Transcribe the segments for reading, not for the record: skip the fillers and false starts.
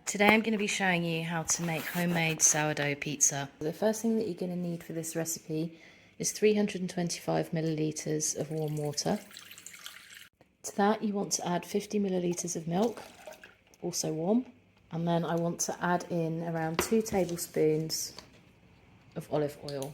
Today I'm going to be showing you how to make homemade sourdough pizza. The first thing that you're going to need for this recipe is 325 millilitres of warm water. To that you want to add 50 millilitres of milk, also warm, and then I want to add in around 2 tablespoons of olive oil.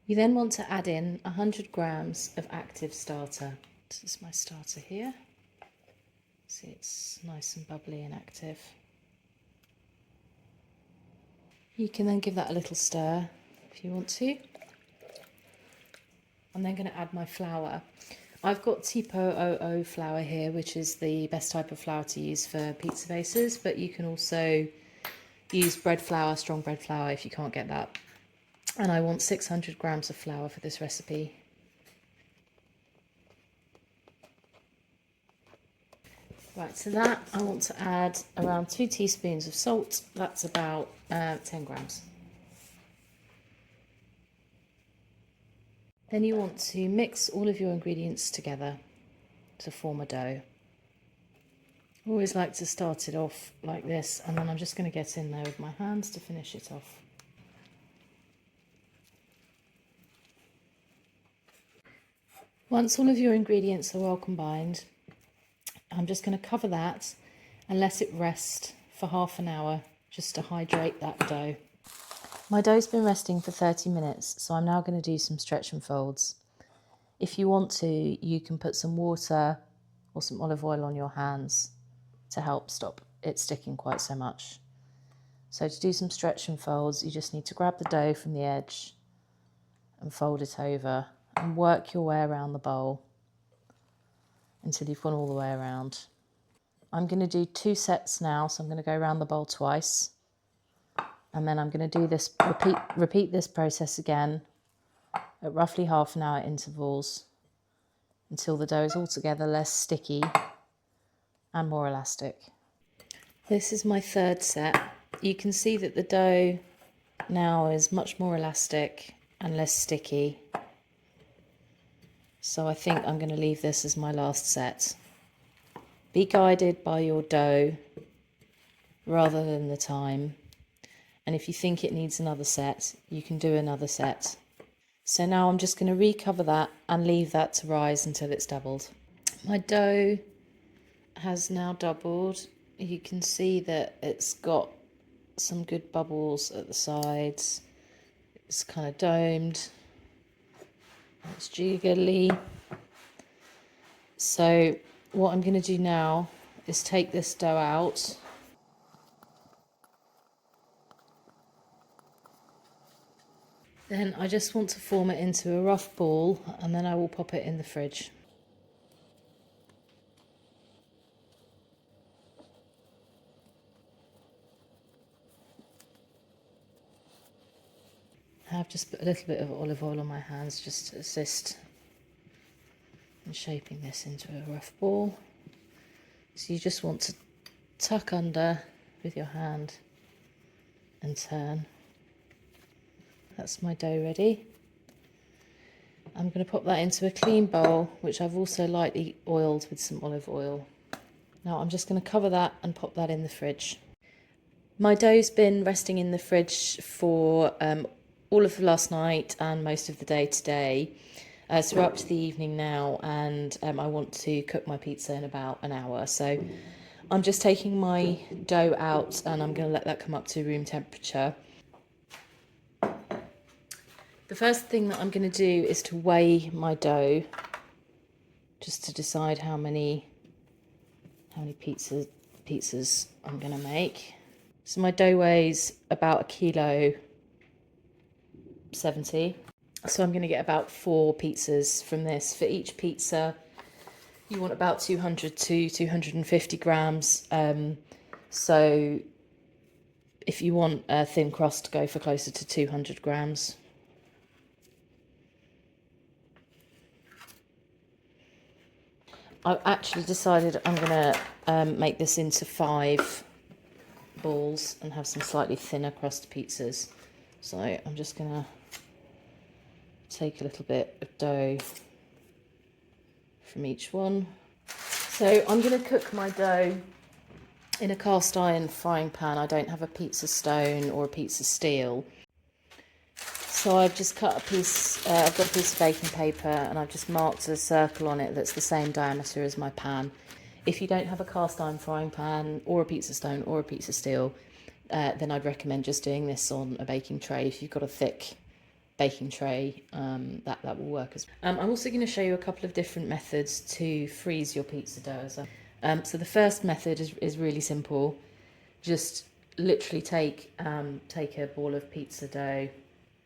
You then want to add in 100 grams of active starter. This is my starter here. See, it's nice and bubbly and active. You can then give that a little stir if you want to. I'm then going to add my flour. I've got Tipo flour here, which is the best type of flour to use for pizza bases, but you can also use bread flour, strong bread flour if you can't get that. And I want 600 grams of flour for this recipe. Right, to that I want to add around 2 teaspoons of salt. That's about 10 grams. Then you want to mix all of your ingredients together to form a dough. I always like to start it off like this, and then I'm just going to get in there with my hands to finish it off. Once all of your ingredients are well combined, I'm just going to cover that and let it rest for half an hour just to hydrate that dough. My dough's been resting for 30 minutes, so I'm now going to do some stretch and folds. If you want to, you can put some water or some olive oil on your hands to help stop it sticking quite so much. So to do some stretch and folds, you just need to grab the dough from the edge and fold it over and work your way around the bowl until you've gone all the way around. I'm going to do 2 sets now, so I'm going to go around the bowl twice, and then I'm going to do this, repeat this process again at roughly half an hour intervals until the dough is altogether less sticky and more elastic. This is my 3rd set. You can see that the dough now is much more elastic and less sticky. So I think I'm going to leave this as my last set. Be guided by your dough rather than the time. And if you think it needs another set, you can do another set. So now I'm just going to recover that and leave that to rise until it's doubled. My dough has now doubled. You can see that it's got some good bubbles at the sides. It's kind of domed. It's jiggly. So what I'm going to do now is take this dough out. Then I just want to form it into a rough ball, and then I will pop it in the fridge. I've just put a little bit of olive oil on my hands just to assist in shaping this into a rough ball. So you just want to tuck under with your hand and turn. That's my dough ready. I'm going to pop that into a clean bowl, which I've also lightly oiled with some olive oil. Now I'm just going to cover that and pop that in the fridge. My dough's been resting in the fridge for all of last night and most of the day today. So we're up to the evening now, and I want to cook my pizza in about an hour. So I'm just taking my dough out and I'm going to let that come up to room temperature. The first thing that I'm going to do is to weigh my dough, just to decide how many pizzas I'm going to make. So my dough weighs about 1.70 kg. So I'm going to get about 4 pizzas from this. For each pizza, you want about 200 to 250 grams. So if you want a thin crust, go for closer to 200 grams. I've actually decided I'm going to make this into 5 balls and have some slightly thinner crust pizzas. So I'm just going to take a little bit of dough from each one. So I'm going to cook my dough in a cast iron frying pan. I don't have a pizza stone or a pizza steel. So I've just cut a piece, I've got a piece of baking paper and I've just marked a circle on it that's the same diameter as my pan. If you don't have a cast iron frying pan or a pizza stone or a pizza steel, then I'd recommend just doing this on a baking tray. If you've got a thick baking tray, that will work as well. I'm also going to show you a couple of different methods to freeze your pizza dough. So the first method is really simple. Just literally take a ball of pizza dough.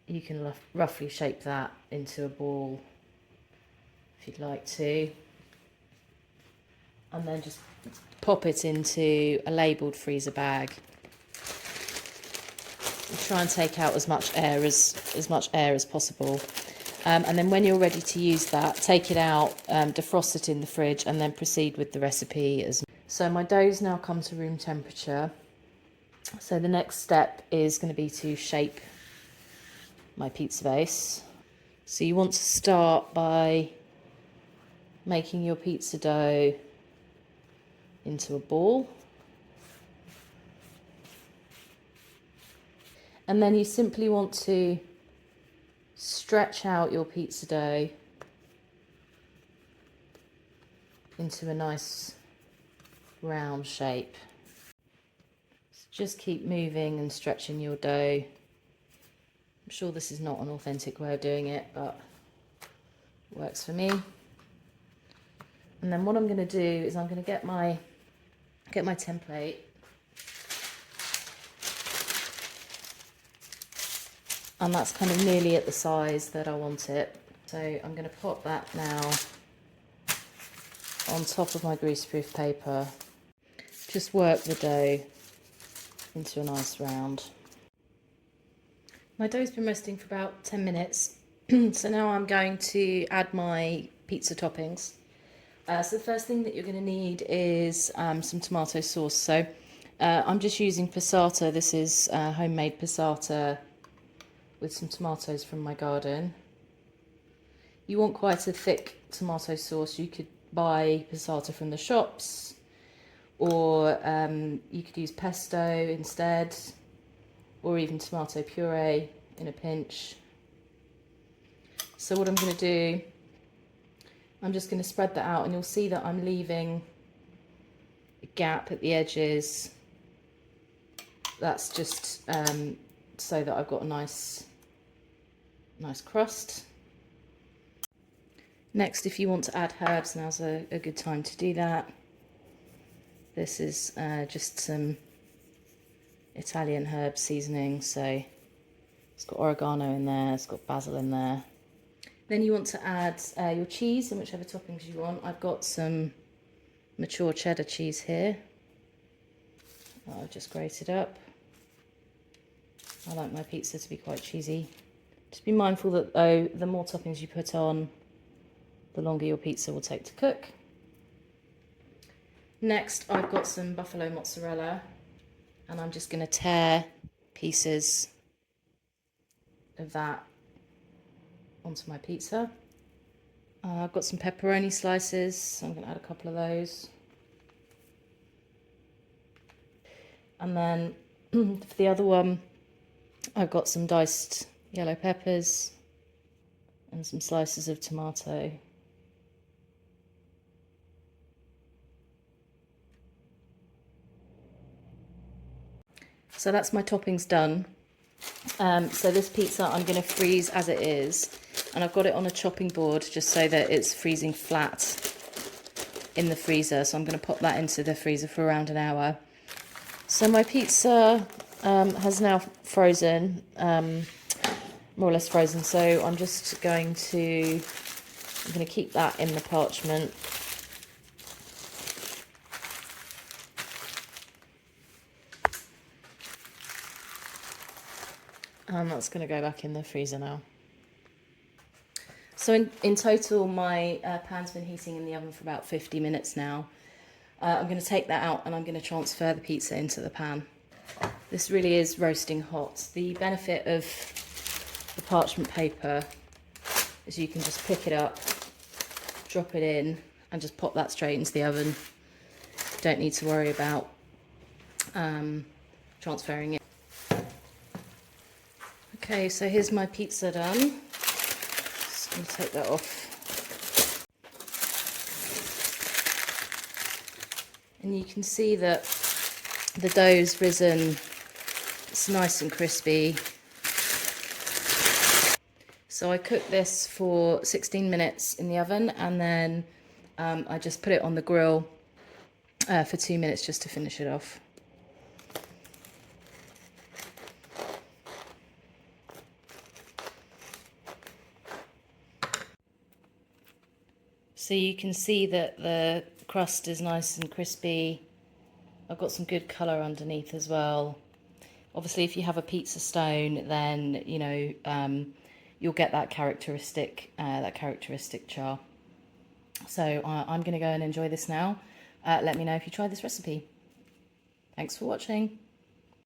You can roughly shape that into a ball if you'd like to, and then just pop it into a labelled freezer bag. Try and take out as much air as possible, and then when you're ready to use that, take it out, defrost it in the fridge, and then proceed with the recipe. So my dough's now come to room temperature. So the next step is going to be to shape my pizza base. So you want to start by making your pizza dough into a ball, and then you simply want to stretch out your pizza dough into a nice round shape. So just keep moving and stretching your dough. I'm sure this is not an authentic way of doing it, but it works for me. And then what I'm going to do is I'm going to get my template, and that's kind of nearly at the size that I want it. So I'm going to pop that now on top of my greaseproof paper. Just work the dough into a nice round. My dough's been resting for about 10 minutes, so now I'm going to add my pizza toppings. So the first thing that you're going to need is some tomato sauce. So I'm just using passata. This is homemade passata with some tomatoes from my garden. You want quite a thick tomato sauce. You could buy passata from the shops, or you could use pesto instead, or even tomato puree in a pinch. So what I'm going to do, I'm just going to spread that out, and you'll see that I'm leaving a gap at the edges. That's just so that I've got a nice crust. Next, if you want to add herbs, now's a good time to do that. This is just some Italian herb seasoning, so it's got oregano in there, it's got basil in there. Then you want to add your cheese and whichever toppings you want. I've got some mature cheddar cheese here. I've just grated up. I like my pizza to be quite cheesy. Just be mindful that though, the more toppings you put on, the longer your pizza will take to cook. Next, I've got some buffalo mozzarella, and I'm just going to tear pieces of that onto my pizza. I've got some pepperoni slices, so I'm going to add a couple of those. And then for the other one, I've got some diced yellow peppers and some slices of tomato. So that's my toppings done. So this pizza I'm going to freeze as it is, and I've got it on a chopping board just so that it's freezing flat in the freezer. So I'm going to pop that into the freezer for around an hour. So my pizza has now frozen, more or less frozen. So I'm just going to keep that in the parchment. And that's going to go back in the freezer now. So in total, my pan's been heating in the oven for about 50 minutes now. I'm going to take that out and I'm going to transfer the pizza into the pan. This really is roasting hot. The benefit of the parchment paper is you can just pick it up, drop it in, and just pop that straight into the oven. Don't need to worry about transferring it. Okay, so here's my pizza done. Just going to take that off. And you can see that the dough's risen. It's nice and crispy. So I cooked this for 16 minutes in the oven, and then I just put it on the grill for 2 minutes just to finish it off. So you can see that the crust is nice and crispy. I've got some good colour underneath as well. Obviously, if you have a pizza stone, then you know you'll get that characteristic char. So I'm going to go and enjoy this now. Let me know if you try this recipe. Thanks for watching.